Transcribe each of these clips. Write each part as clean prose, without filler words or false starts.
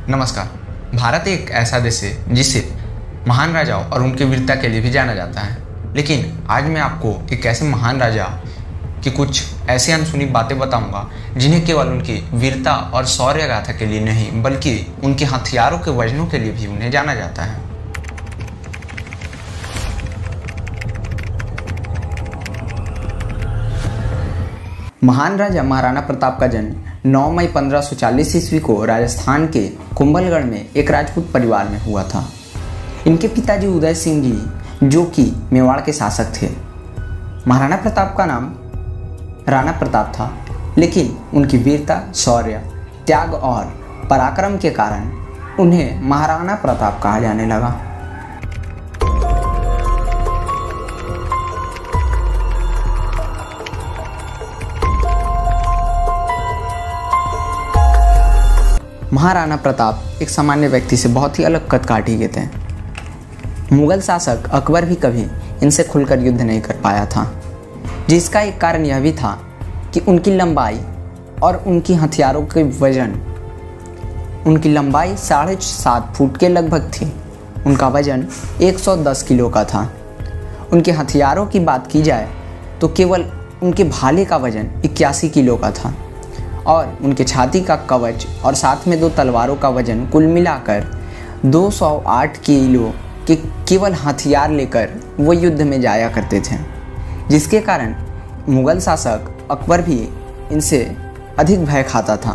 नमस्कार। भारत एक ऐसा देश है जिसे महान राजाओं और उनकी वीरता के लिए भी जाना जाता है। लेकिन आज मैं आपको एक ऐसे महान राजा की कुछ ऐसी अनसुनी बातें बताऊंगा जिन्हें केवल उनकी वीरता और शौर्य गाथा के लिए नहीं बल्कि उनके हथियारों के वजनों के लिए भी उन्हें जाना जाता है। महान राजा महाराणा प्रताप का जन्म 9 मई 1540 ईस्वी को राजस्थान के कुंभलगढ़ में एक राजपूत परिवार में हुआ था। इनके पिताजी उदय सिंह जी जो कि मेवाड़ के शासक थे। महाराणा प्रताप का नाम राणा प्रताप था, लेकिन उनकी वीरता, शौर्य, त्याग और पराक्रम के कारण उन्हें महाराणा प्रताप कहा जाने लगा। महाराणा प्रताप एक सामान्य व्यक्ति से बहुत ही अलग कद काठी के थे। मुगल शासक अकबर भी कभी इनसे खुलकर युद्ध नहीं कर पाया था, जिसका एक कारण यह भी था कि उनकी लंबाई और उनकी हथियारों के वजन। उनकी लंबाई 7.5 फुट के लगभग थी। उनका वजन 110 किलो का था। उनके हथियारों की बात की जाए तो केवल उनके भाले का वजन 81 किलो का था और उनके छाती का कवच और साथ में 2 तलवारों का वजन कुल मिलाकर 208 किलो के केवल हथियार लेकर वो युद्ध में जाया करते थे, जिसके कारण मुगल शासक अकबर भी इनसे अधिक भय खाता था।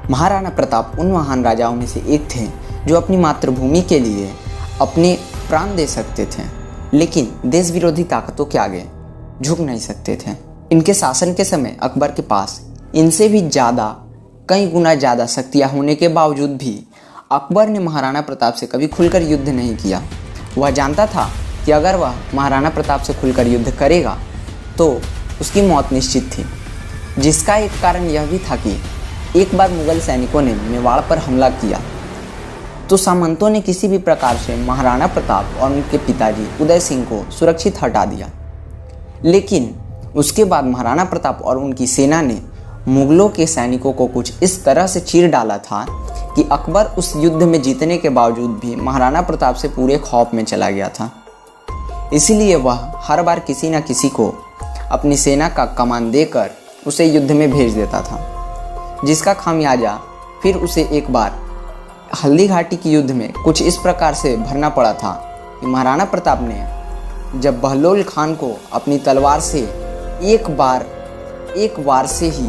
महाराणा प्रताप उन महान राजाओं में से एक थे जो अपनी मातृभूमि के लिए अपने प्राण दे सकते थे, लेकिन देश विरोधी ताकतों के आगे झुक नहीं सकते थे। इनके शासन के समय अकबर के पास इनसे भी कई गुना ज़्यादा शक्तियाँ होने के बावजूद भी अकबर ने महाराणा प्रताप से कभी खुलकर युद्ध नहीं किया। वह जानता था कि अगर वह महाराणा प्रताप से खुलकर युद्ध करेगा तो उसकी मौत निश्चित थी, जिसका एक कारण यह भी था कि एक बार मुगल सैनिकों ने मेवाड़ पर हमला किया तो सामंतों ने किसी भी प्रकार से महाराणा प्रताप और उनके पिताजी उदय सिंह को सुरक्षित हटा दिया। लेकिन उसके बाद महाराणा प्रताप और उनकी सेना ने मुगलों के सैनिकों को कुछ इस तरह से चीर डाला था कि अकबर उस युद्ध में जीतने के बावजूद भी महाराणा प्रताप से पूरे खौफ में चला गया था। इसीलिए वह हर बार किसी न किसी को अपनी सेना का कमान देकर उसे युद्ध में भेज देता था, जिसका खामियाजा फिर उसे एक बार हल्दी घाटी की युद्ध में कुछ इस प्रकार से भरना पड़ा था कि महाराणा प्रताप ने जब बहलोल खान को अपनी तलवार से एक वार से ही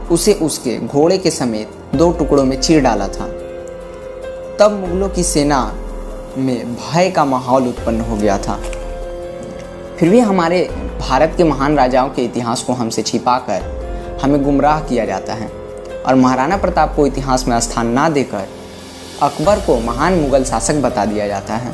उसे उसके घोड़े के समेत 2 टुकड़ों में चीर डाला था, तब मुगलों की सेना में भय का माहौल उत्पन्न हो गया था। फिर भी हमारे भारत के महान राजाओं के इतिहास को हमसे छिपाकर हमें गुमराह किया जाता है और महाराणा प्रताप को इतिहास में स्थान ना देकर अकबर को महान मुगल शासक बता दिया जाता है।